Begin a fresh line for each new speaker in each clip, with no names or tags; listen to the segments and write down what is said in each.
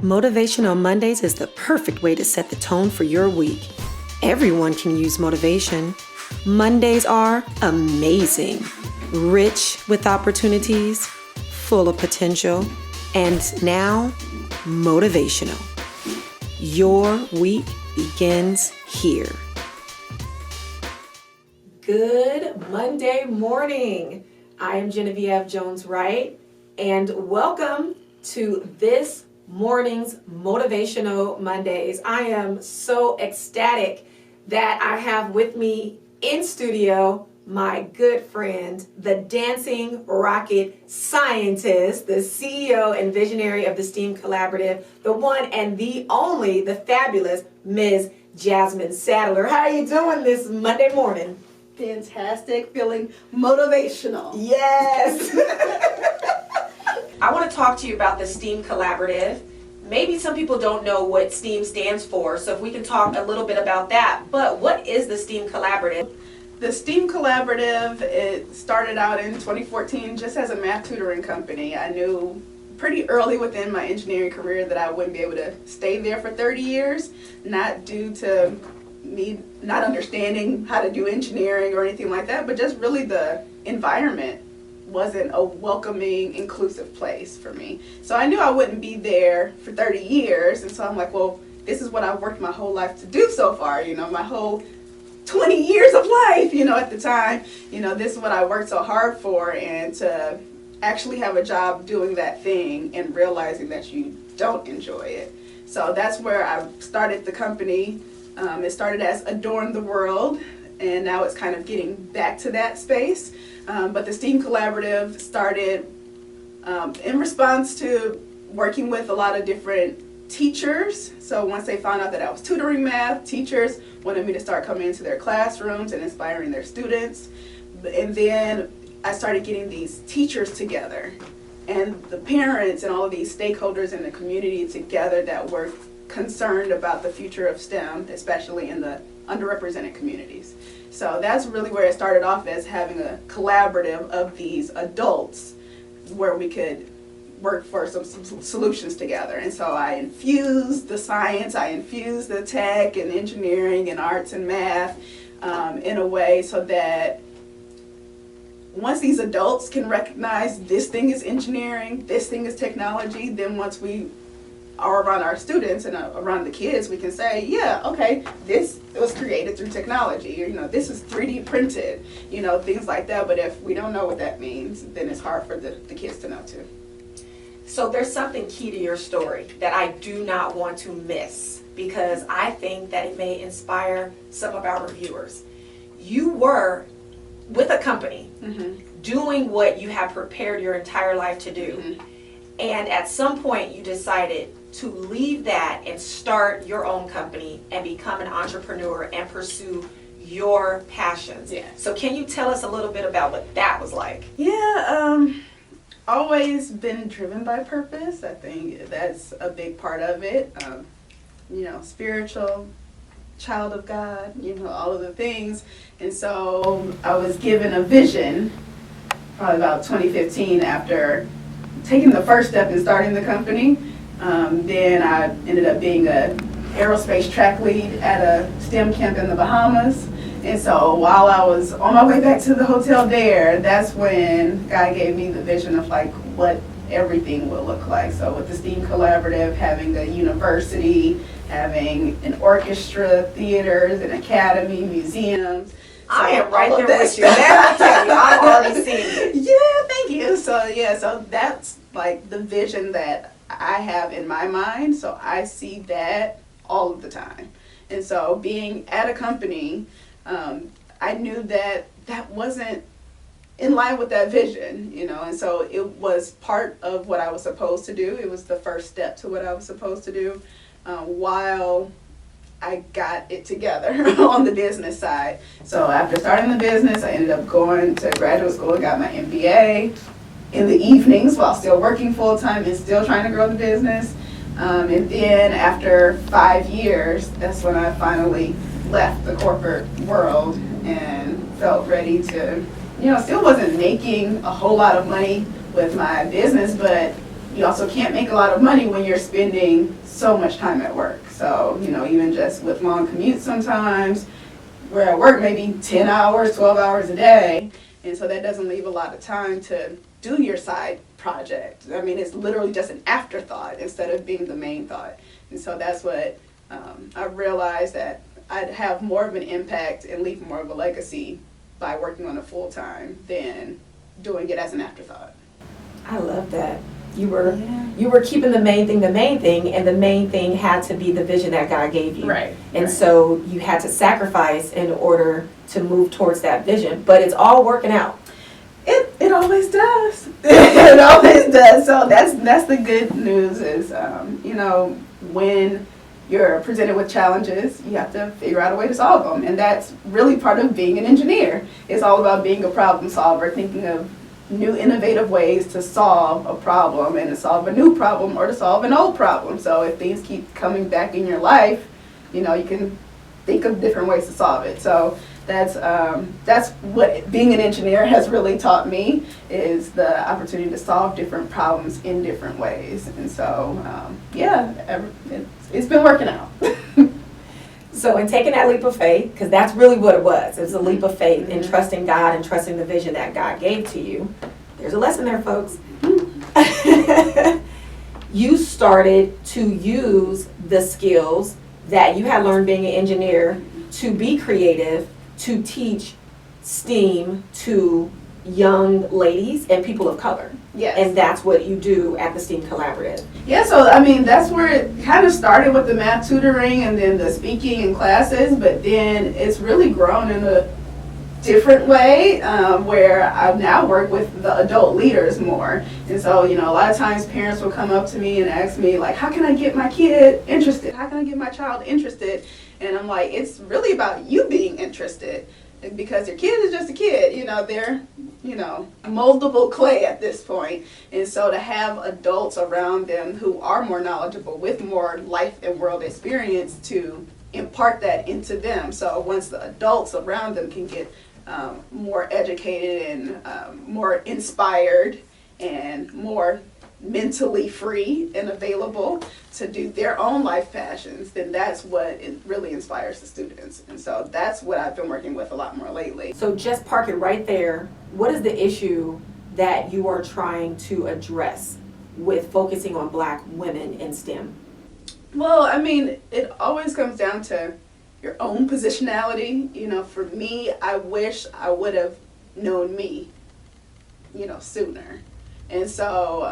Motivational Mondays is the perfect way to set the tone for your week. Everyone can use motivation. Mondays are amazing, rich with opportunities, full of potential, and now motivational. Your week begins here. Good Monday morning. I am Genevieve Jones-Wright, and welcome to this morning's Motivational Mondays. I am so ecstatic that I have with me in studio my good friend, the dancing rocket scientist, the CEO and visionary of the STEAM Collaborative, the one and the only, the fabulous Ms. Jasmine Sadler. How are you doing this Monday morning?
Fantastic, feeling motivational.
Yes. I want to talk to you about the STEAM Collaborative. Maybe some people don't know what STEAM stands for, so if we can talk a little bit about that. But what is the STEAM Collaborative?
The STEAM Collaborative, it started out in 2014 just as a math tutoring company. I knew pretty early within my engineering career that I wouldn't be able to stay there for 30 years, not due to me not understanding how to do engineering or anything like that, but just really the environment wasn't a welcoming, inclusive place for me. So I knew I wouldn't be there for 30 years, and so I'm like, well, this is what I've worked my whole life to do so far, my whole 20 years of life, at the time, this is what I worked so hard for, and to actually have a job doing that thing and realizing that you don't enjoy it. So that's where I started the company. It started as Adorn the World, and now it's kind of getting back to that space. But the STEAM Collaborative started in response to working with a lot of different teachers. So once they found out that I was tutoring math, teachers wanted me to start coming into their classrooms and inspiring their students. And then I started getting these teachers together and the parents and all of these stakeholders in the community together that were concerned about the future of STEM, especially in the underrepresented communities. So that's really where it started off, as having a collaborative of these adults where we could work for some solutions together. And so I infused the science, I infused the tech and engineering and arts and math in a way so that once these adults can recognize this thing is engineering, this thing is technology, then once we are around our students and around the kids, we can say, yeah, okay, this was created through technology, or, this is 3D printed, things like that. But if we don't know what that means, then it's hard for the kids to know too.
So there's something key to your story that I do not want to miss, because I think that it may inspire some of our viewers. You were with a company doing what you have prepared your entire life to do. And at some point you decided to leave that and start your own company and become an entrepreneur and pursue your passions.
Yeah.
So can you tell us a little bit about what that was like?
Yeah, always been driven by purpose. I think that's a big part of it. Spiritual, child of God, all of the things. And so I was given a vision probably about 2015 after taking the first step in starting the company. Then I ended up being an aerospace track lead at a STEM camp in the Bahamas. And so while I was on my way back to the hotel there, that's when God gave me the vision of what everything will look like. So with the STEAM Collaborative, having a university, having an orchestra, theaters, an academy, museums.
I am right there with you. Let me tell you, I've already seen it.
Yeah, thank you. So that's the vision that I have in my mind. So I see that all of the time. And so being at a company, I knew that wasn't in line with that vision, and so it was part of what I was supposed to do. It was the first step to what I was supposed to do while I got it together on the business side. So after starting the business, I ended up going to graduate school and got my MBA in the evenings while still working full-time and still trying to grow the business. And then after 5 years, that's when I finally left the corporate world and felt ready to, still wasn't making a whole lot of money with my business, but you also can't make a lot of money when you're spending so much time at work. So, even just with long commutes sometimes, we're at work maybe 10 hours, 12 hours a day. And so that doesn't leave a lot of time to do your side project. I mean, it's literally just an afterthought instead of being the main thought. And so that's what I realized, that I'd have more of an impact and leave more of a legacy by working on it full time than doing it as an afterthought.
I love that. You were keeping the main thing, and the main thing had to be the vision that God gave you.
Right.
And so you had to sacrifice in order to move towards that vision. But it's all working out.
It always does. It always does. So that's the good news is, when you're presented with challenges, you have to figure out a way to solve them. And that's really part of being an engineer. It's all about being a problem solver, thinking of new innovative ways to solve a problem, and to solve a new problem or to solve an old problem. So if things keep coming back in your life, you can think of different ways to solve it. So that's what being an engineer has really taught me, is the opportunity to solve different problems in different ways. And so, it's been working out.
So in taking that leap of faith, because that's really what it was a leap of faith in trusting God and trusting the vision that God gave to you. There's a lesson there, folks. You started to use the skills that you had learned being an engineer to be creative, to teach STEAM to young ladies and people of color.
Yes.
And that's what you do at the STEAM Collaborative.
Yeah, so that's where it kind of started with the math tutoring and then the speaking and classes, but then it's really grown in a different way, where I now work with the adult leaders more. And so, a lot of times parents will come up to me and ask me, like, how can I get my kid interested? How can I get my child interested? And I'm like, it's really about you being interested, because your kid is just a kid. They're moldable clay at this point. And so to have adults around them who are more knowledgeable, with more life and world experience, to impart that into them. So once the adults around them can get more educated and more inspired and more mentally free and available to do their own life passions, then that's what it really inspires the students. And so that's what I've been working with a lot more lately.
So just park it right there. What is the issue that you are trying to address with focusing on Black women in STEM?
Well, it always comes down to your own positionality. For me, I wish I would have known me, sooner. And so,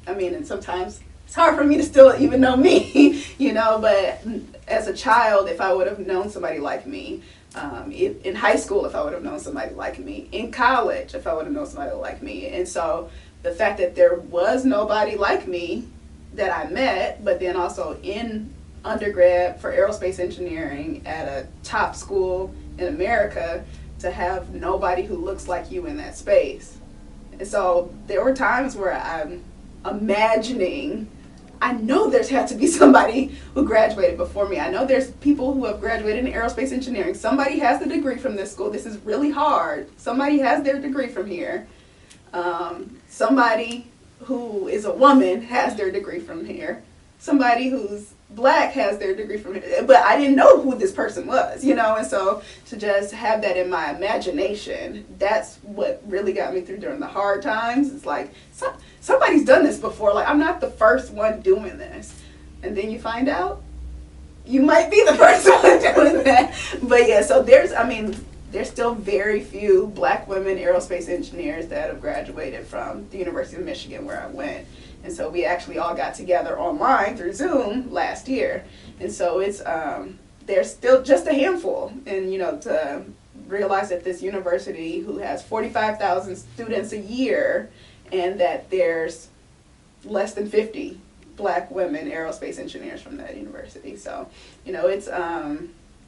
and sometimes it's hard for me to still even know me, but as a child, if I would have known somebody like me, in high school, if I would have known somebody like me, in college, if I would have known somebody like me. And so the fact that there was nobody like me that I met, but then also in undergrad for aerospace engineering at a top school in America, to have nobody who looks like you in that space. And so there were times where I'm imagining, I know there's had to be somebody who graduated before me. I know there's people who have graduated in aerospace engineering. Somebody has the degree from this school. This is really hard. Somebody has their degree from here. Somebody who is a woman has their degree from here. Somebody who's Black has their degree from here. But I didn't know who this person was, and so to just have that in my imagination, that's what really got me through during the hard times. It's like, somebody's done this before. Like, I'm not the first one doing this. And then you find out you might be the first one doing that. But yeah, so there's still very few Black women aerospace engineers that have graduated from the University of Michigan, where I went. And so we actually all got together online through Zoom last year. And so it's there's still just a handful. And to realize that this university, who has 45,000 students a year, and that there's less than 50 Black women aerospace engineers from that university. So, it's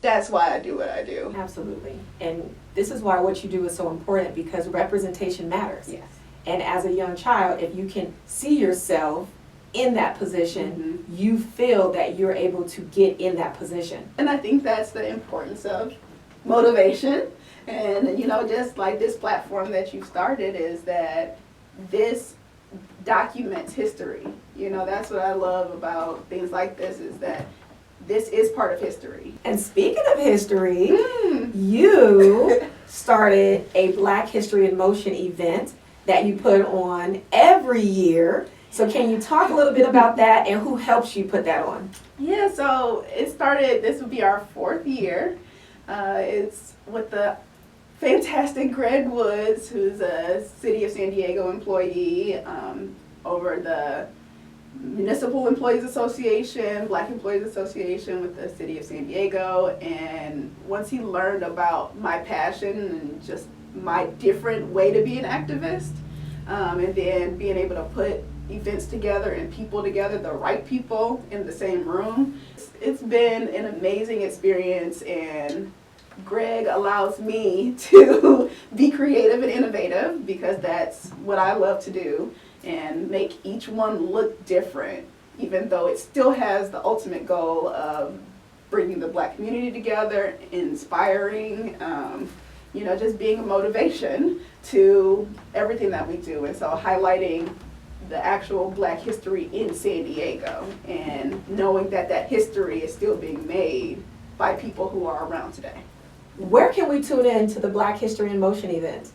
that's why I do what I do.
Absolutely. And this is why what you do is so important, because representation matters.
Yes.
And as a young child, if you can see yourself in that position, you feel that you're able to get in that position.
And I think that's the importance of motivation. And, just like this platform that you started, is that this documents history. You know, that's what I love about things like this, is that this is part of history.
And speaking of history, you started a Black History in Motion event that you put on every year. So can you talk a little bit about that and who helps you put that on?
Yeah, so it started, this would be our 4th year. It's with the fantastic Greg Woods, who's a City of San Diego employee, over the Municipal Employees Association, Black Employees Association with the City of San Diego. And once he learned about my passion and just my different way to be an activist, and then being able to put events together and people together, the right people in the same room, it's been an amazing experience. And Greg allows me to be creative and innovative, because that's what I love to do, and make each one look different, even though it still has the ultimate goal of bringing the Black community together, inspiring, you know, just being a motivation to everything that we do. And so highlighting the actual Black history in San Diego, and knowing that that history is still being made by people who are around today.
Where can we tune in to the Black History in Motion event?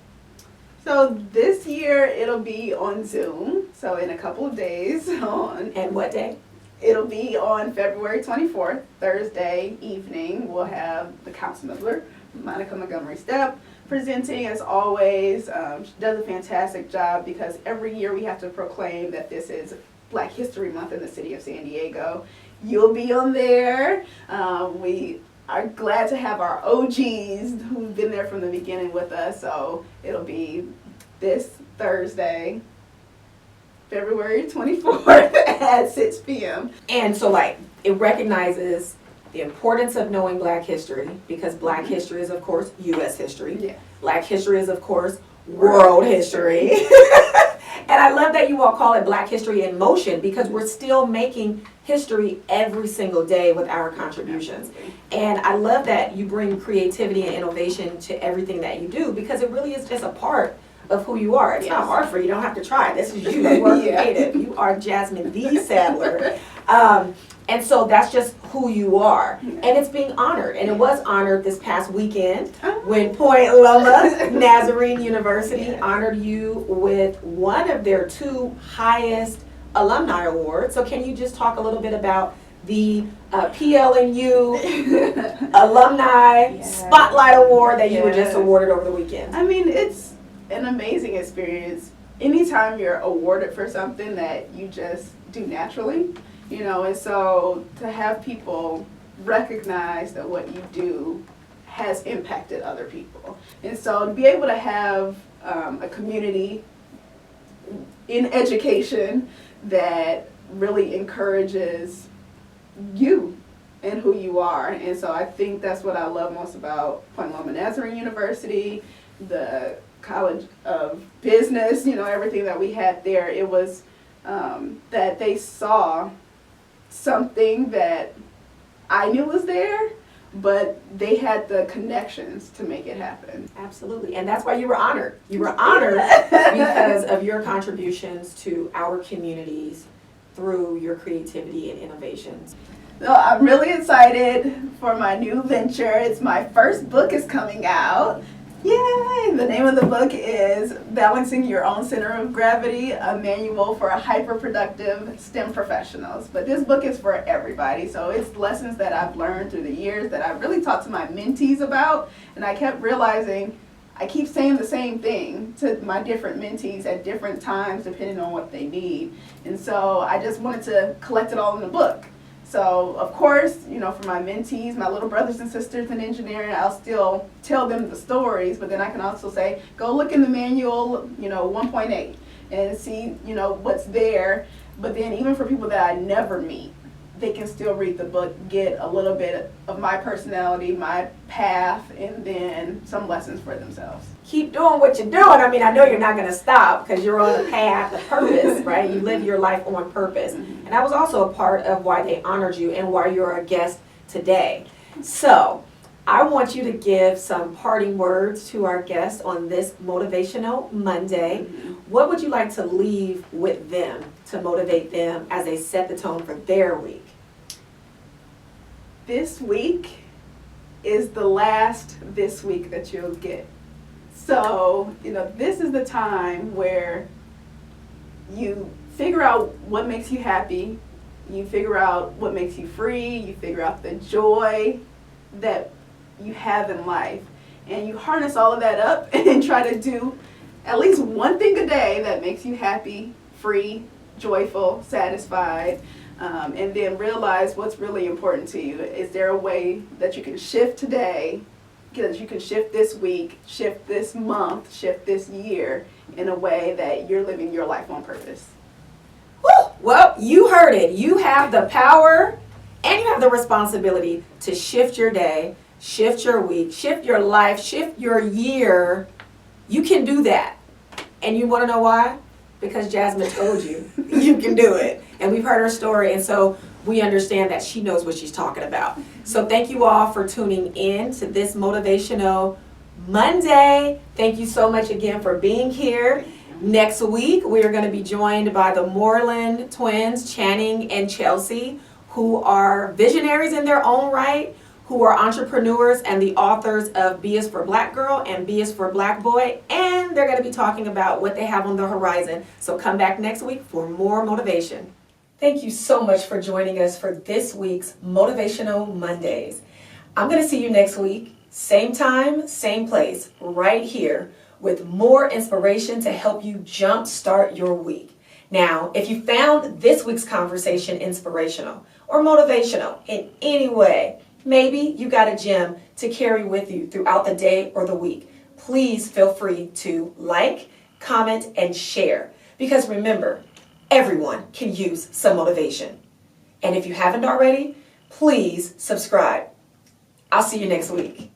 So this year it'll be on Zoom, so in a couple of days.
And what day?
It'll be on February 24th, Thursday evening. We'll have the Councilmember, Monica Montgomery Stepp, presenting as always. She does a fantastic job, because every year we have to proclaim that this is Black History Month in the City of San Diego. You'll be on there. We are glad to have our OGs who've been there from the beginning with us. So it'll be this Thursday, February 24th at 6 p.m.
And so, like, it recognizes the importance of knowing Black history, because Black history is, of course, U.S. history.
Yeah.
Black history is, of course, world history. And I love that you all call it Black History in Motion, because we're still making history every single day with our contributions. And I love that you bring creativity and innovation to everything that you do, because it really is just a part of who you are. It's not hard for you. You don't have to try. This is you. You are creative. You are Jasmine the Sadler. And so that's just who you are. And it's being honored. And it was honored this past weekend when Point Loma Nazarene University honored you with one of their 2 highest alumni awards. So can you just talk a little bit about the PLNU Alumni Spotlight Award that you were just awarded over the weekend?
I mean, it's an amazing experience. Anytime you're awarded for something that you just do naturally, you know, and so to have people recognize that what you do has impacted other people. And so to be able to have a community in education that really encourages you and who you are. And so I think that's what I love most about Point Loma Nazarene University, the College of Business, you know, everything that we had there. It was that they saw something that I knew was there, but they had the connections to make it happen.
Absolutely, and that's why you were honored. You were honored because of your contributions to our communities through your creativity and innovations.
So I'm really excited for my new venture. It's my first book is coming out. Yay! The name of the book is Balancing Your Own Center of Gravity, a manual for hyper-productive STEM professionals. But this book is for everybody, so it's lessons that I've learned through the years that I've really talked to my mentees about, and I kept realizing I keep saying the same thing to my different mentees at different times depending on what they need. And so I just wanted to collect it all in a book. So, of course, you know, for my mentees, my little brothers and sisters in engineering, I'll still tell them the stories, but then I can also say, go look in the manual, you know, 1.8 and see, you know, what's there. But then even for people that I never meet, they can still read the book, get a little bit of my personality, my path, and then some lessons for themselves.
Keep doing what you're doing. I mean, I know you're not going to stop because you're on a path of purpose, right? You live your life on purpose. And that was also a part of why they honored you and why you're a guest today. So, I want you to give some parting words to our guests on this Motivational Monday. What would you like to leave with them to motivate them as they set the tone for their week?
This week is the last this week that you'll get. So, this is the time where you figure out what makes you happy, you figure out what makes you free, you figure out the joy that you have in life, and you harness all of that up and try to do at least one thing a day that makes you happy, free, joyful, satisfied, and then realize what's really important to you. Is there a way that you can shift today, that you can shift this week, shift this month, shift this year in a way that you're living your life on purpose?
Woo! Well, you heard it. You have the power and you have the responsibility to shift your day, shift your week, shift your life, shift your year. You can do that. And you want to know why? Because Jasmine told you you can do it. And we've heard her story, and so we understand that she knows what she's talking about. So thank you all for tuning in to this Motivational Monday. Thank you so much again for being here. Next week, we are going to be joined by the Moreland twins, Channing and Chelsea, who are visionaries in their own right, who are entrepreneurs and the authors of B is for Black Girl and B is for Black Boy, and they're going to be talking about what they have on the horizon. So come back next week for more motivation. Thank you so much for joining us for this week's Motivational Mondays. I'm going to see you next week, same time, same place, right here, with more inspiration to help you jumpstart your week. Now, if you found this week's conversation inspirational or motivational in any way, maybe you got a gem to carry with you throughout the day or the week, please feel free to like, comment, and share. Because remember, everyone can use some motivation. And if you haven't already, please subscribe. I'll see you next week.